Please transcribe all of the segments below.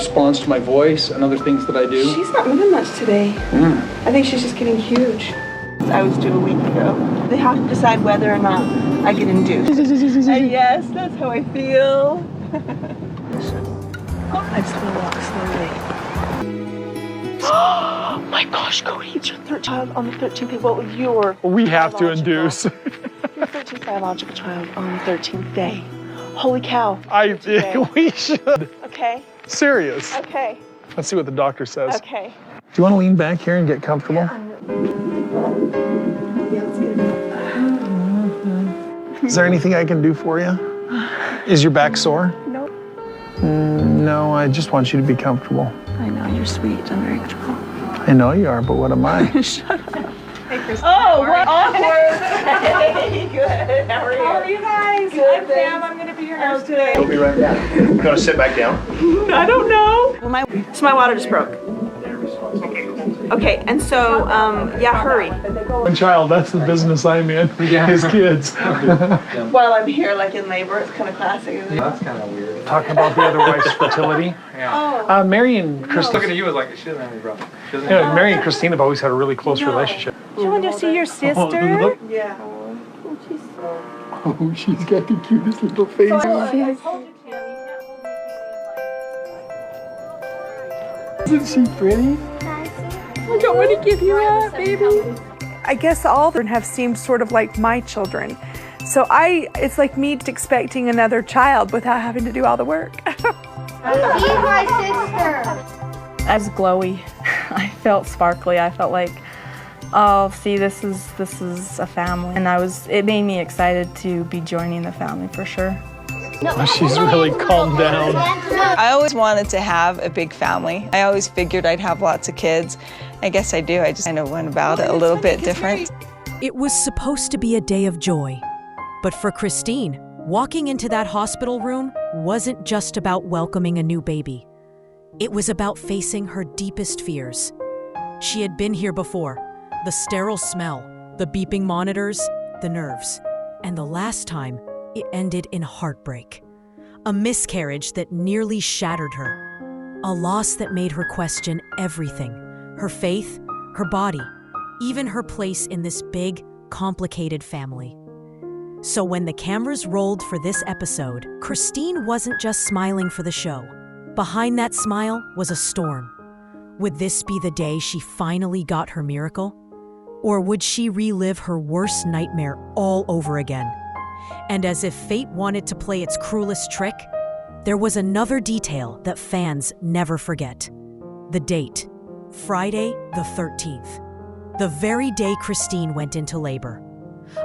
responds to my voice and other things that I do. She's not moving much today. I think she's just getting huge. I was due a week ago. They have to decide whether or not I get induced. And yes, that's how I feel. I still walk slowly. Oh my gosh, Kody, it's your third child on the 13th. Well, we have to induce. Your 13th biological child on the 13th day. Holy cow. I think we should. Okay. Serious. Okay. Let's see what the doctor says. Okay. Do you want to lean back here and get comfortable? Yeah, let's get it. Is there anything I can do for you? Is your back sore? Nope. No, I just want you to be comfortable. I know, you're sweet. I'm very comfortable. I know you are, but what am I? Shut up. Hey, Chris. Oh, what awkward. Hey, good. How are you? How are you guys? Good, I'm Pam. I'm going to be your nurse today. You'll be right down. You want to sit back down? I don't know. Well, my water just broke. Okay, and so, yeah, hurry. One child, that's the business I'm in. His kids. While I'm here, like in labor, it's kind of classic, isn't it? That's kind of weird. Talking about the other wife's fertility. Yeah. Mary and Christine. Looking at you like she doesn't have any problem. Mary and Christine have always had a really close relationship. Do you want to see your sister? Yeah. Oh, she's got the cutest little face. Isn't she pretty? I don't want to give you up, baby. I guess all of them have seemed sort of like my children. So it's like me expecting another child without having to do all the work. She's my sister. I was glowy. I felt sparkly. I felt like, oh, see, this is a family. And it made me excited to be joining the family for sure. She's really calmed down. I always wanted to have a big family. I always figured I'd have lots of kids. I guess I do. I just kind of went about it a little bit different. It was supposed to be a day of joy. But for Christine, walking into that hospital room wasn't just about welcoming a new baby. It was about facing her deepest fears. She had been here before. The sterile smell, the beeping monitors, the nerves. And the last time, it ended in heartbreak. A miscarriage that nearly shattered her. A loss that made her question everything. Her faith, her body, even her place in this big, complicated family. So when the cameras rolled for this episode, Christine wasn't just smiling for the show. Behind that smile was a storm. Would this be the day she finally got her miracle? Or would she relive her worst nightmare all over again? And as if fate wanted to play its cruelest trick, there was another detail that fans never forget. The date, Friday the 13th. The very day Christine went into labor.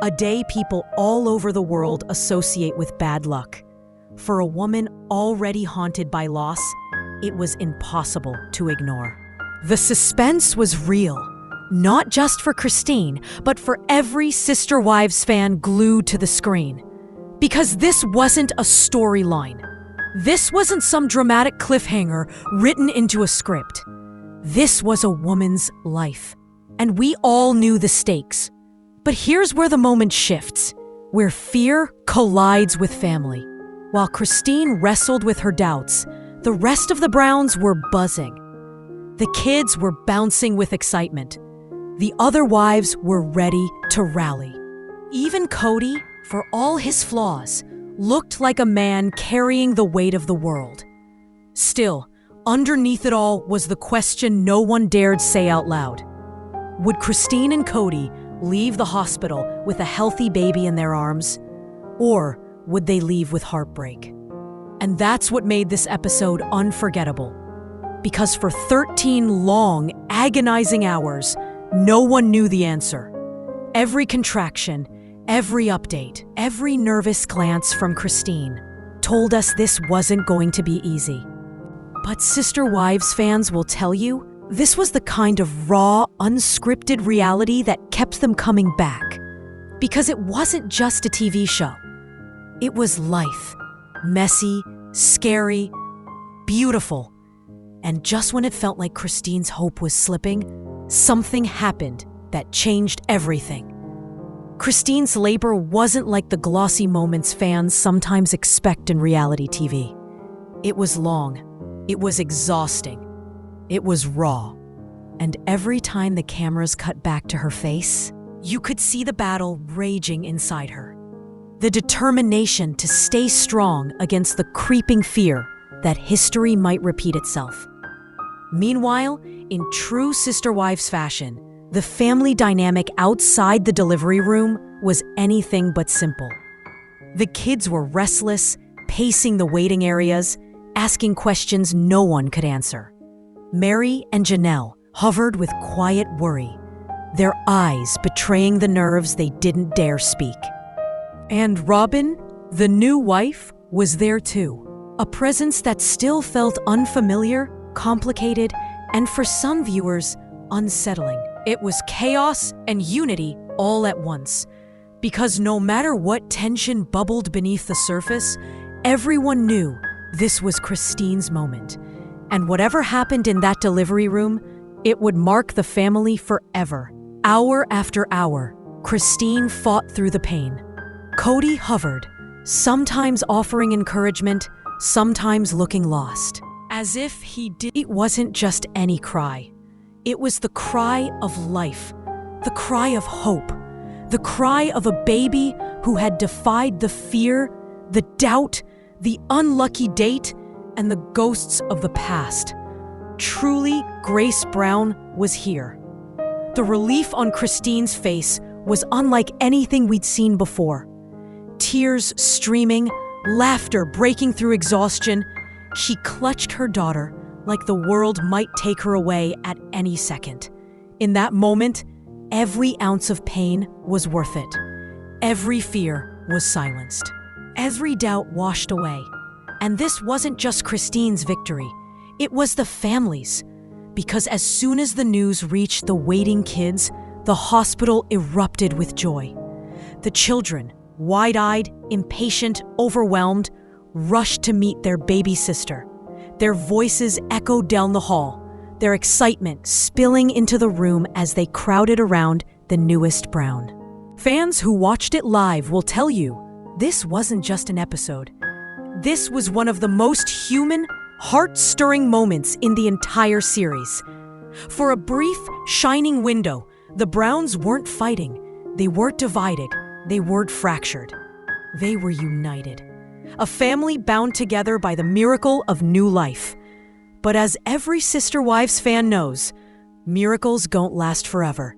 A day people all over the world associate with bad luck. For a woman already haunted by loss, it was impossible to ignore. The suspense was real, not just for Christine, but for every Sister Wives fan glued to the screen. Because this wasn't a storyline. This wasn't some dramatic cliffhanger written into a script. This was a woman's life. And we all knew the stakes. But here's where the moment shifts, where fear collides with family. While Christine wrestled with her doubts, the rest of the Browns were buzzing. The kids were bouncing with excitement. The other wives were ready to rally. Even Kody, for all his flaws, looked like a man carrying the weight of the world. Still, underneath it all was the question no one dared say out loud. Would Christine and Kody leave the hospital with a healthy baby in their arms? Or would they leave with heartbreak? And that's what made this episode unforgettable. Because for 13 long, agonizing hours, no one knew the answer. Every contraction, every update, every nervous glance from Christine told us this wasn't going to be easy. But Sister Wives fans will tell you, this was the kind of raw, unscripted reality that kept them coming back. Because it wasn't just a TV show. It was life. Messy, scary, beautiful. And just when it felt like Christine's hope was slipping, something happened that changed everything. Christine's labor wasn't like the glossy moments fans sometimes expect in reality TV. It was long, It was exhausting. It was raw. And every time the cameras cut back to her face, you could see the battle raging inside her. The determination to stay strong against the creeping fear that history might repeat itself. Meanwhile, in true Sister Wives fashion, the family dynamic outside the delivery room was anything but simple. The kids were restless, pacing the waiting areas, asking questions no one could answer. Mary and Janelle hovered with quiet worry, their eyes betraying the nerves they didn't dare speak. And Robin, the new wife, was there too, a presence that still felt unfamiliar, complicated, and for some viewers, unsettling. It was chaos and unity all at once, because no matter what tension bubbled beneath the surface, everyone knew this was Christine's moment. And whatever happened in that delivery room, it would mark the family forever. Hour after hour, Christine fought through the pain. Kody hovered, sometimes offering encouragement, sometimes looking lost. As if he did. It wasn't just any cry. It was the cry of life, the cry of hope, the cry of a baby who had defied the fear, the doubt, the unlucky date, and the ghosts of the past. Truly, Grace Brown was here. The relief on Christine's face was unlike anything we'd seen before. Tears streaming, laughter breaking through exhaustion, she clutched her daughter like the world might take her away at any second. In that moment, every ounce of pain was worth it. Every fear was silenced. Every doubt washed away. And this wasn't just Christine's victory. It was the family's. Because as soon as the news reached the waiting kids, the hospital erupted with joy. The children, wide-eyed, impatient, overwhelmed, rushed to meet their baby sister. Their voices echoed down the hall, their excitement spilling into the room as they crowded around the newest Brown. Fans who watched it live will tell you, this wasn't just an episode. This was one of the most human, heart-stirring moments in the entire series. For a brief, shining window, the Browns weren't fighting. They weren't divided. They weren't fractured. They were united. A family bound together by the miracle of new life. But as every Sister Wives fan knows, miracles don't last forever.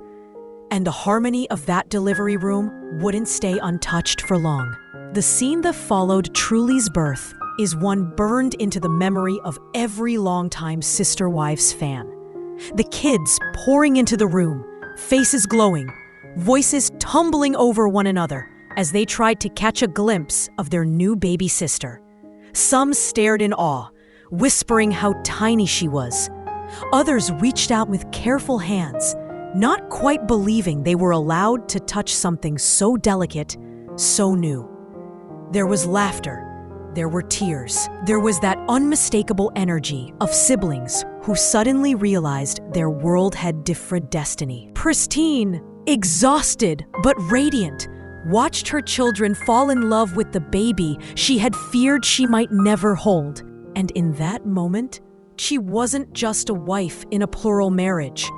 And the harmony of that delivery room wouldn't stay untouched for long. The scene that followed Truly's birth is one burned into the memory of every longtime Sister Wives fan. The kids pouring into the room, faces glowing, voices tumbling over one another as they tried to catch a glimpse of their new baby sister. Some stared in awe, whispering how tiny she was. Others reached out with careful hands, not quite believing they were allowed to touch something so delicate, so new. There was laughter. There were tears. There was that unmistakable energy of siblings who suddenly realized their world had different destiny. Christine, exhausted but radiant, watched her children fall in love with the baby she had feared she might never hold. And in that moment, she wasn't just a wife in a plural marriage.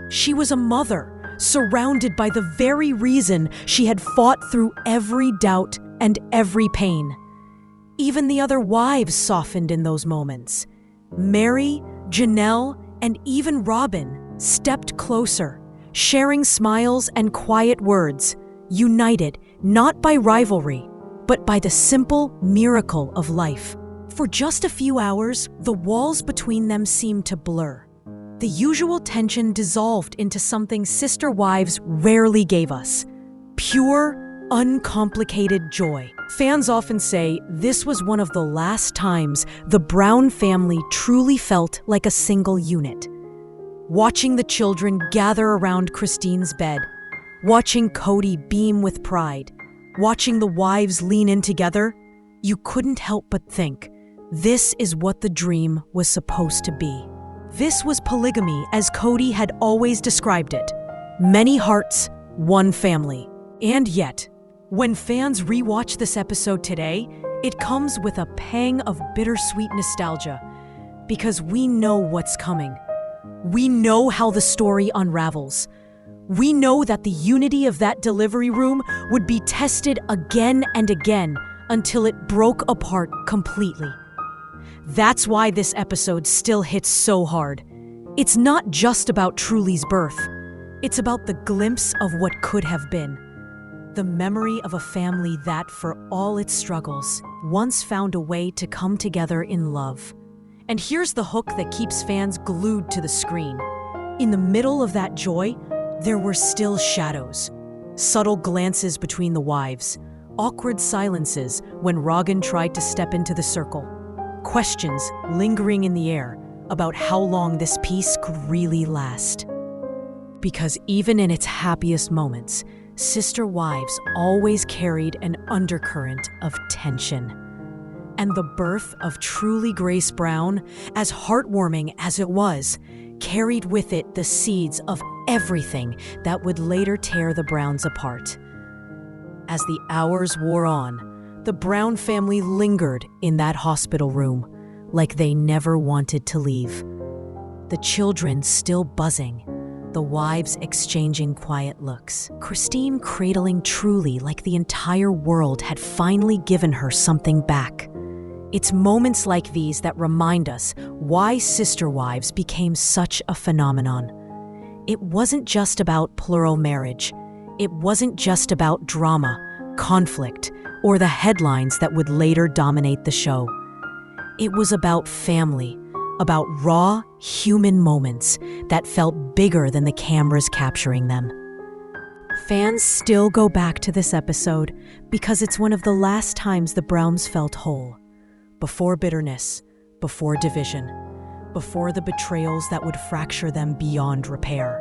She was a mother, surrounded by the very reason she had fought through every doubt and every pain. Even the other wives softened in those moments. Mary, Janelle, and even Robin stepped closer, sharing smiles and quiet words, united not by rivalry, but by the simple miracle of life. For just a few hours, the walls between them seemed to blur. The usual tension dissolved into something Sister Wives rarely gave us: pure, uncomplicated joy. Fans often say this was one of the last times the Brown family truly felt like a single unit. Watching the children gather around Christine's bed, watching Kody beam with pride, watching the wives lean in together, you couldn't help but think, this is what the dream was supposed to be. This was polygamy as Kody had always described it. Many hearts, one family. And yet, when fans rewatch this episode today, it comes with a pang of bittersweet nostalgia. because we know what's coming. We know how the story unravels. We know that the unity of that delivery room would be tested again and again until it broke apart completely. That's why this episode still hits so hard. It's not just about Truly's birth. It's about the glimpse of what could have been. The memory of a family that, for all its struggles, once found a way to come together in love. And here's the hook that keeps fans glued to the screen. In the middle of that joy, there were still shadows. Subtle glances between the wives, awkward silences when Rogan tried to step into the circle, questions lingering in the air about how long this peace could really last. Because even in its happiest moments, Sister Wives always carried an undercurrent of tension. And the birth of Truly Grace Brown, as heartwarming as it was, carried with it the seeds of everything that would later tear the Browns apart. As the hours wore on, the Brown family lingered in that hospital room like they never wanted to leave. The children still buzzing, the wives exchanging quiet looks, Christine cradling Truly like the entire world had finally given her something back. It's moments like these that remind us why Sister Wives became such a phenomenon. It wasn't just about plural marriage. It wasn't just about drama, conflict, or the headlines that would later dominate the show. It was about family, about raw, human moments that felt bigger than the cameras capturing them. Fans still go back to this episode because it's one of the last times the Browns felt whole. Before bitterness, before division, before the betrayals that would fracture them beyond repair.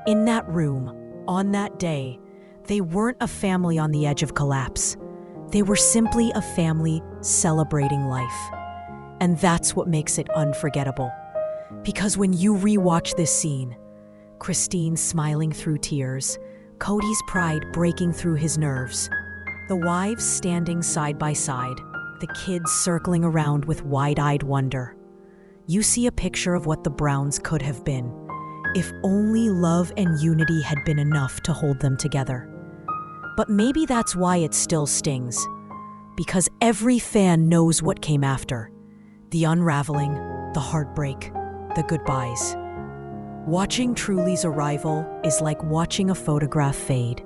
In that room, on that day, they weren't a family on the edge of collapse. They were simply a family celebrating life. And that's what makes it unforgettable. Because when you rewatch this scene, Christine smiling through tears, Kody's pride breaking through his nerves, the wives standing side by side, the kids circling around with wide-eyed wonder, you see a picture of what the Browns could have been, if only love and unity had been enough to hold them together. But maybe that's why it still stings, because every fan knows what came after. The unraveling, the heartbreak, the goodbyes. Watching Truly's arrival is like watching a photograph fade.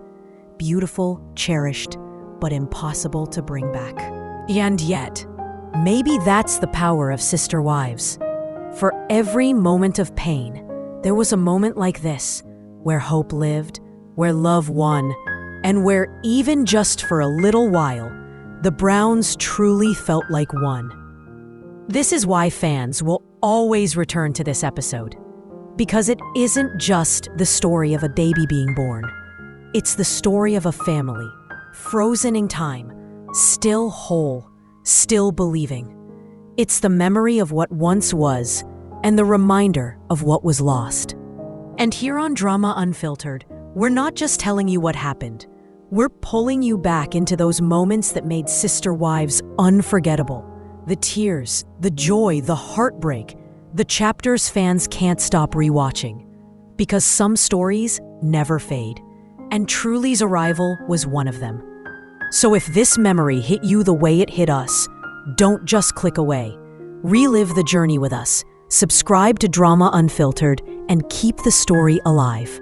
Beautiful, cherished, but impossible to bring back. And yet, maybe that's the power of Sister Wives. For every moment of pain, there was a moment like this, where hope lived, where love won, and where even just for a little while, the Browns truly felt like one. This is why fans will always return to this episode. Because it isn't just the story of a baby being born. It's the story of a family, frozen in time, still whole, still believing. It's the memory of what once was and the reminder of what was lost. And here on Drama Unfiltered, we're not just telling you what happened. We're pulling you back into those moments that made Sister Wives unforgettable. The tears, the joy, the heartbreak, the chapters fans can't stop rewatching. Because some stories never fade. And Truly's arrival was one of them. So if this memory hit you the way it hit us, don't just click away. Relive the journey with us. Subscribe to Drama Unfiltered and keep the story alive.